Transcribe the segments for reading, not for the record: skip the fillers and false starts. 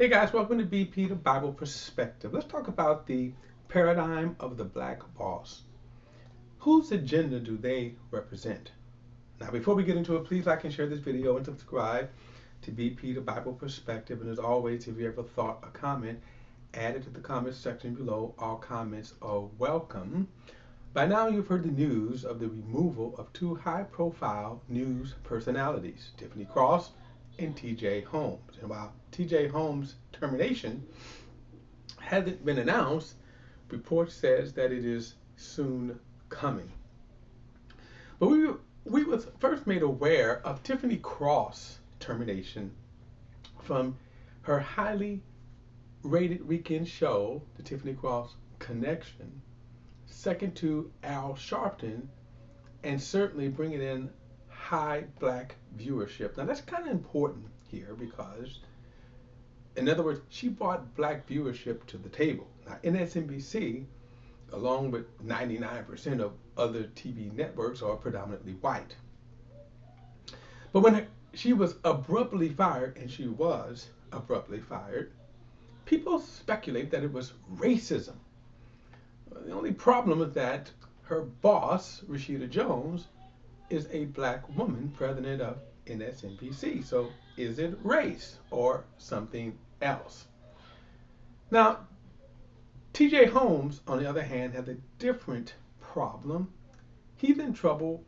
Hey guys, welcome to BP, the Bible Perspective. Let's talk about the paradigm of the black boss. Whose agenda do they represent? Now, before we get into it, please like and share this video and subscribe to BP, the Bible Perspective. And as always, if you ever thought a comment, add it to the comment section below. All comments are welcome. By now, you've heard the news of the removal of two high-profile news personalities, Tiffany Cross and T.J. Holmes. And while T.J. Holmes' termination hasn't been announced, report says that it is soon coming. But we was first made aware of Tiffany Cross' termination from her highly rated weekend show, The Tiffany Cross Connection, second to Al Sharpton, and certainly bringing in high black viewership. Now that's kind of important here because, in other words, she brought black viewership to the table. Now MSNBC, along with 99% of other TV networks, are predominantly white. But when she was abruptly fired, and she was abruptly fired, people speculate that it was racism. The only problem is that her boss, Rashida Jones, is a black woman, president of MSNBC. So is it race or something else? Now, T.J. Holmes, on the other hand, has a different problem. He's in trouble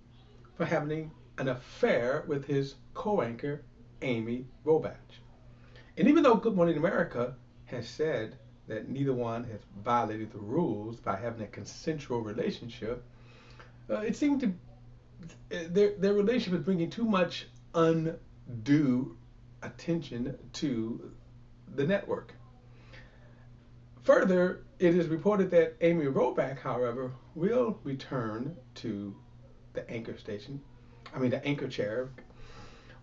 for having an affair with his co-anchor, Amy Robach. And even though Good Morning America has said that neither one has violated the rules by having a consensual relationship, it seemed to their relationship is bringing too much undue attention to the network. Further, it is reported that Amy Robach, however, will return to the anchor the anchor chair,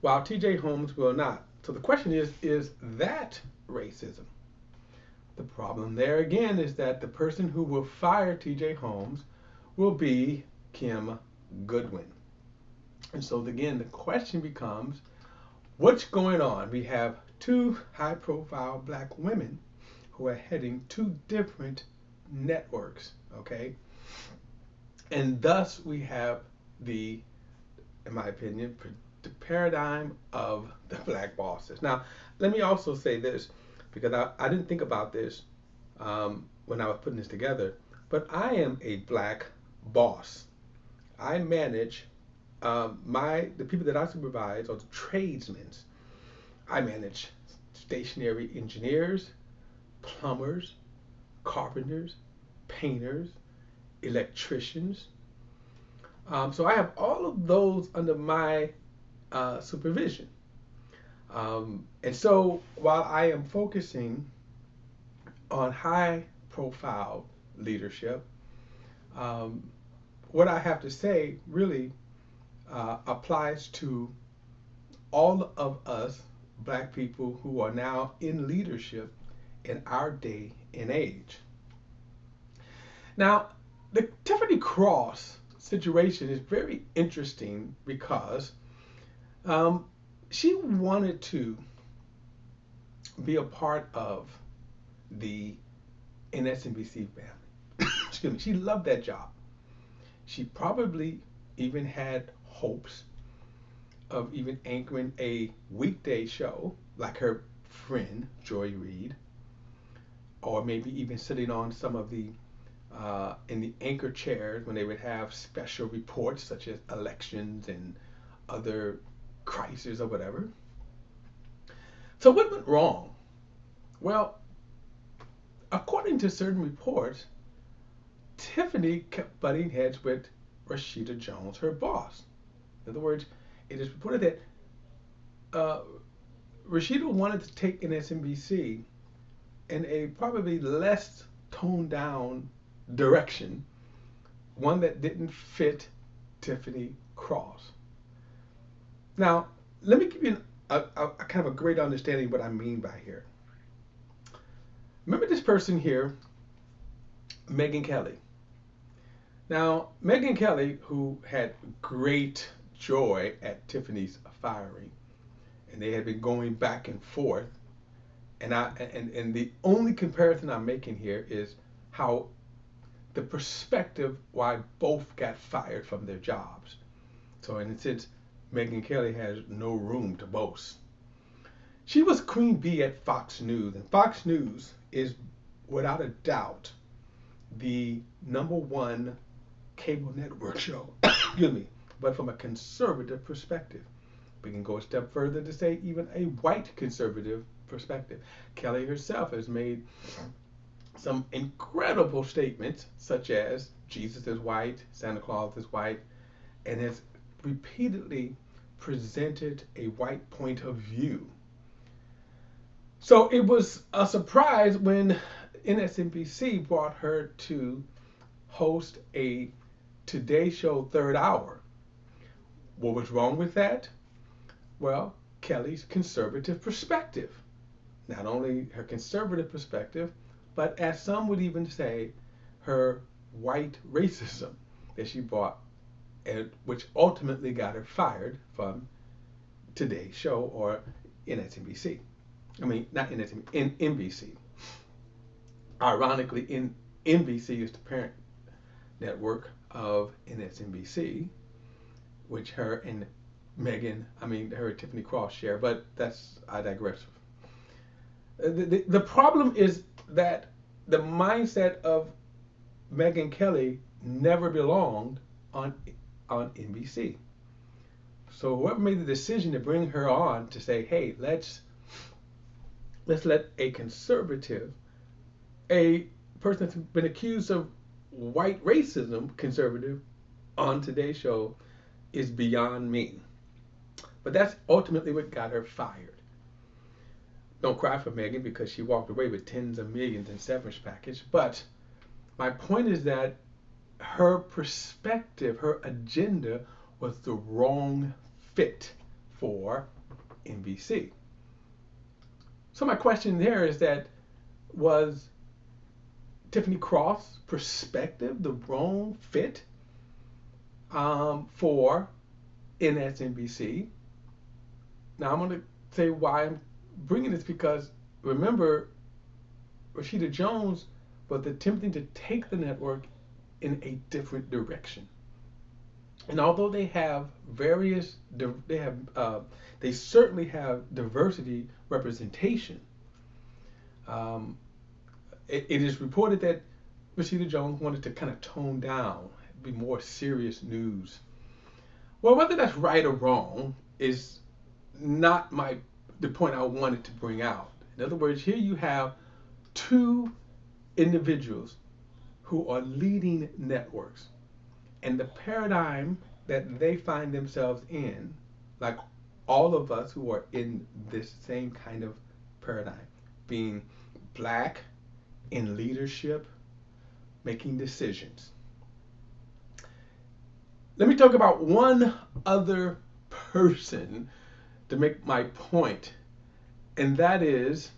while T.J. Holmes will not. So the question is that racism? The problem there again is that the person who will fire T.J. Holmes will be Kim Goodwin. And so again, the question becomes, what's going on? We have two high-profile black women who are heading two different networks, okay? And thus we have in my opinion, the paradigm of the black bosses. Now, let me also say this, because I didn't think about this when I was putting this together, but I am a black boss. I manage the people that I supervise are the tradesmen. I manage stationary engineers, plumbers, carpenters, painters, electricians. So I have all of those under my supervision. And so while I am focusing on high profile leadership, what I have to say really applies to all of us black people who are now in leadership in our day and age. Now, the Tiffany Cross situation is very interesting because she wanted to be a part of the MSNBC family. Excuse me. She loved that job. She probably even had hopes of even anchoring a weekday show like her friend Joy Reid, or maybe even sitting on some of the in the anchor chairs when they would have special reports such as elections and other crises or whatever. So what went wrong? Well, according to certain reports, Tiffany kept butting heads with Rashida Jones, her boss. In other words, it is reported that Rashida wanted to take MSNBC in a probably less toned down direction, one that didn't fit Tiffany Cross. Now, let me give you a kind of a great understanding of what I mean by here. Remember this person here, Megyn Kelly. Now, Megyn Kelly, who had great joy at Tiffany's firing, and they had been going back and forth, And the only comparison I'm making here is how the perspective why both got fired from their jobs. So in a sense, Megyn Kelly has no room to boast. She was Queen Bee at Fox News, and Fox News is without a doubt the number one cable network show. Excuse me, but from a conservative perspective. We can go a step further to say even a white conservative perspective. Kelly herself has made some incredible statements, such as Jesus is white, Santa Claus is white, and has repeatedly presented a white point of view. So it was a surprise when MSNBC brought her to host a Today Show third hour. What was wrong with that? Well, Kelly's conservative perspective. Not only her conservative perspective, but as some would even say, her white racism that she brought, and which ultimately got her fired from Today's Show or MSNBC. I mean, not MSNBC, in NBC. Ironically, NBC is the parent network of MSNBC, which her and her and Tiffany Cross share, but I digress. The problem is that the mindset of Megyn Kelly never belonged on NBC. So whoever made the decision to bring her on to say, hey, let's let a conservative, a person that's been accused of white racism, conservative, on Today's Show, is beyond me. But that's ultimately what got her fired. Don't cry for Megyn because she walked away with tens of millions in severance package. But my point is that her perspective, her agenda was the wrong fit for NBC. So my question there is that, was Tiffany Cross' perspective the wrong fit for MSNBC? Now I'm going to say why I'm bringing this, because remember, Rashida Jones was attempting to take the network in a different direction. And although they have they certainly have diversity representation. It is reported that Rashida Jones wanted to kind of tone down, be more serious news. Well, whether that's right or wrong is not the point I wanted to bring out. In other words, here you have two individuals who are leading networks, and the paradigm that they find themselves in, like all of us who are in this same kind of paradigm, being black, in leadership, making decisions. Let me talk about one other person to make my point, and that is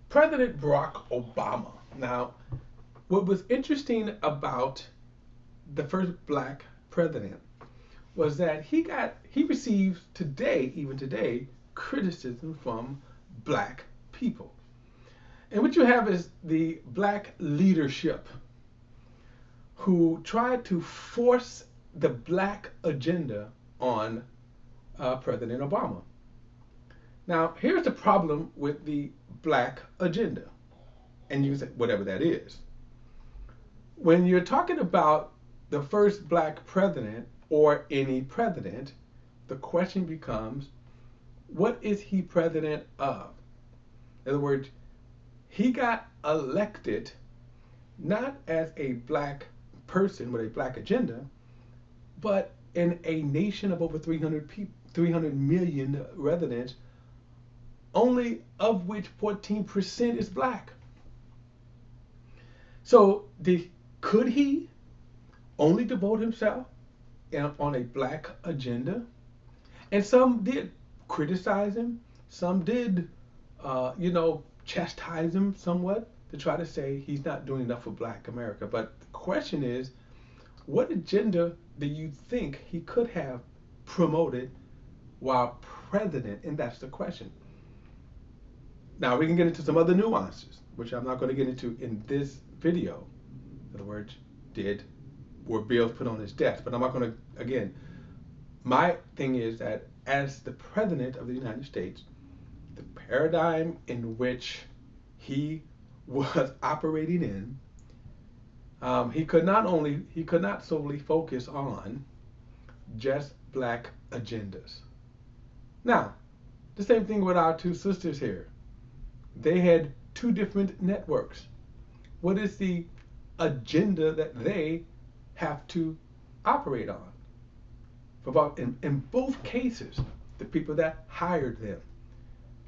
President Barack Obama. Now, what was interesting about the first black president was that he received even today, criticism from black people. And what you have is the black leadership who tried to force the black agenda on President Obama. Now, here's the problem with the black agenda, and you can say whatever that is. When you're talking about the first black president or any president, the question becomes, what is he president of? In other words, he got elected not as a black person with a black agenda, but in a nation of over 300 million residents, only of which 14% is black. So could he only devote himself on a black agenda? And some did criticize him. Some did, chastise him somewhat to try to say he's not doing enough for black America. But the question is, what agenda do you think he could have promoted while president? And that's the question. Now we can get into some other nuances, which I'm not going to get into in this video. In other words, were bills put on his desk? But I'm not going to, again, my thing is that as the President of the United States, the paradigm in which he was operating in, he could not solely focus on just black agendas. Now, the same thing with our two sisters here. They had two different networks. What is the agenda that they have to operate on? In both cases, the people that hired them,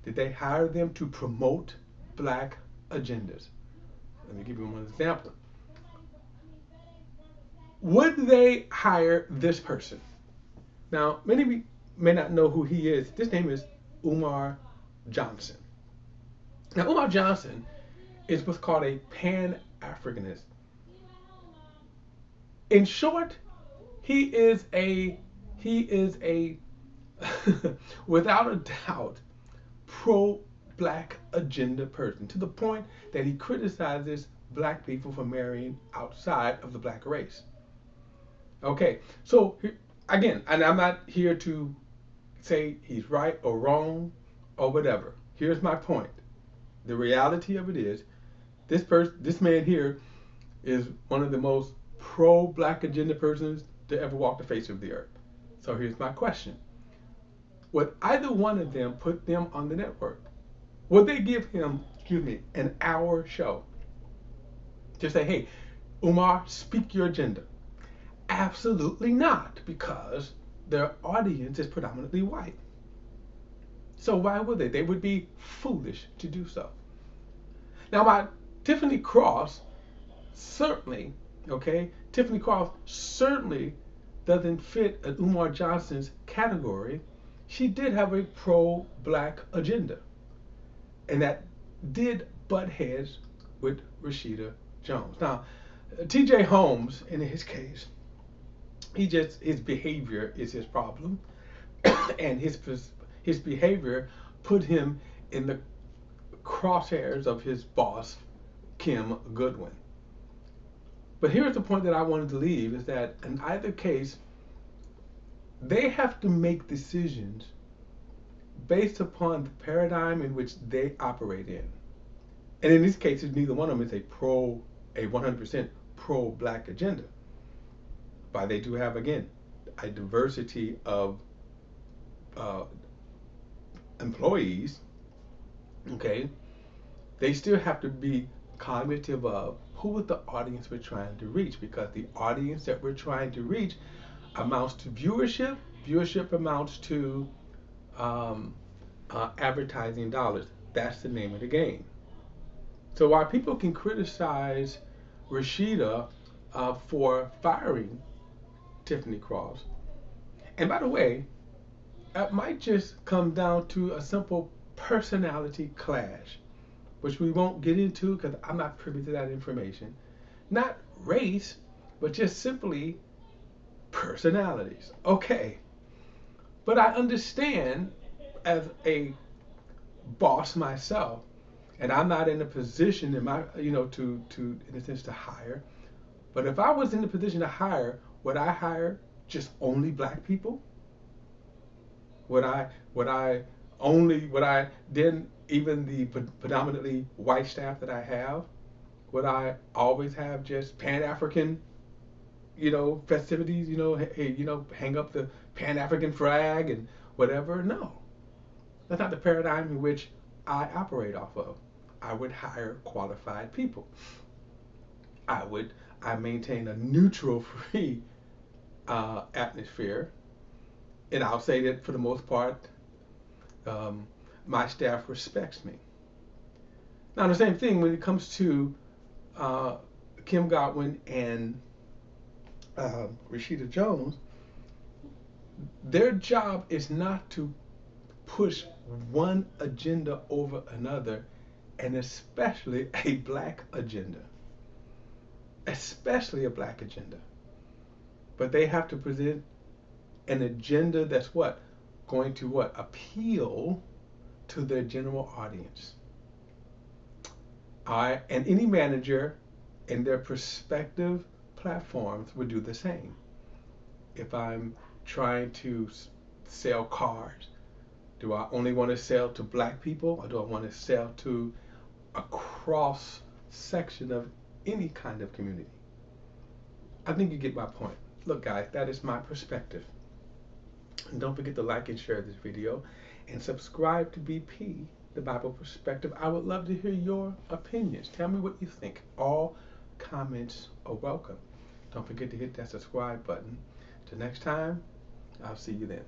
did they hire them to promote black agendas? Let me give you one example. Would they hire this person? Now, many of you may not know who he is. This name is Umar Johnson. Now, Umar Johnson is what's called a Pan-Africanist. In short, he is a without a doubt pro-black agenda person, to the point that he criticizes black people for marrying outside of the black race. Okay, so again, and I'm not here to say he's right or wrong or whatever. Here's my point. The reality of it is, this man here is one of the most pro-black agenda persons to ever walk the face of the earth. So here's my question. Would either one of them put them on the network? Would they give him, an hour show? Just say, hey, Umar, speak your agenda. Absolutely not, because their audience is predominantly white. So why would they? They would be foolish to do so. Now, my Tiffany Cross certainly, Tiffany Cross certainly doesn't fit an Umar Johnson's category. She did have a pro-black agenda, and that did butt heads with Rashida Jones. Now, T.J. Holmes, in his case, his behavior is his problem, and his behavior put him in the crosshairs of his boss, Kim Goodwin. But here's the point that I wanted to leave, is that in either case, they have to make decisions based upon the paradigm in which they operate in. And in these cases, neither one of them is a 100% pro-black agenda. But they do have, again, a diversity of employees, they still have to be cognitive of who is the audience we're trying to reach, because the audience that we're trying to reach amounts to viewership. Viewership amounts to advertising dollars. That's the name of the game. So while people can criticize Rashida for firing Tiffany Cross, and by the way, it might just come down to a simple personality clash, which we won't get into because I'm not privy to that information. Not race, but just simply personalities. Okay. But I understand, as a boss myself, and I'm not in a position in my, to in a sense to hire. But if I was in the position to hire, would I hire just only black people? Would I then, even the predominantly white staff that I have, would I always have just Pan-African, festivities, hey, hang up the Pan-African flag and whatever? No. That's not the paradigm in which I operate off of. I would hire qualified people. I maintain a neutral, free atmosphere, and I'll say that for the most part, my staff respects me. Now, the same thing when it comes to Kim Godwin and Rashida Jones. Their job is not to push one agenda over another, and especially a black agenda. Especially a black agenda. But they have to present an agenda that's going to appeal to their general audience. And any manager in their prospective platforms would do the same. If I'm trying to sell cars, do I only want to sell to black people, or do I want to sell to a cross section of any kind of community? I think you get my point. Look, guys, that is my perspective. And don't forget to like and share this video and subscribe to BP, the Bible Perspective. I would love to hear your opinions. Tell me what you think. All comments are welcome. Don't forget to hit that subscribe button. Till next time, I'll see you then.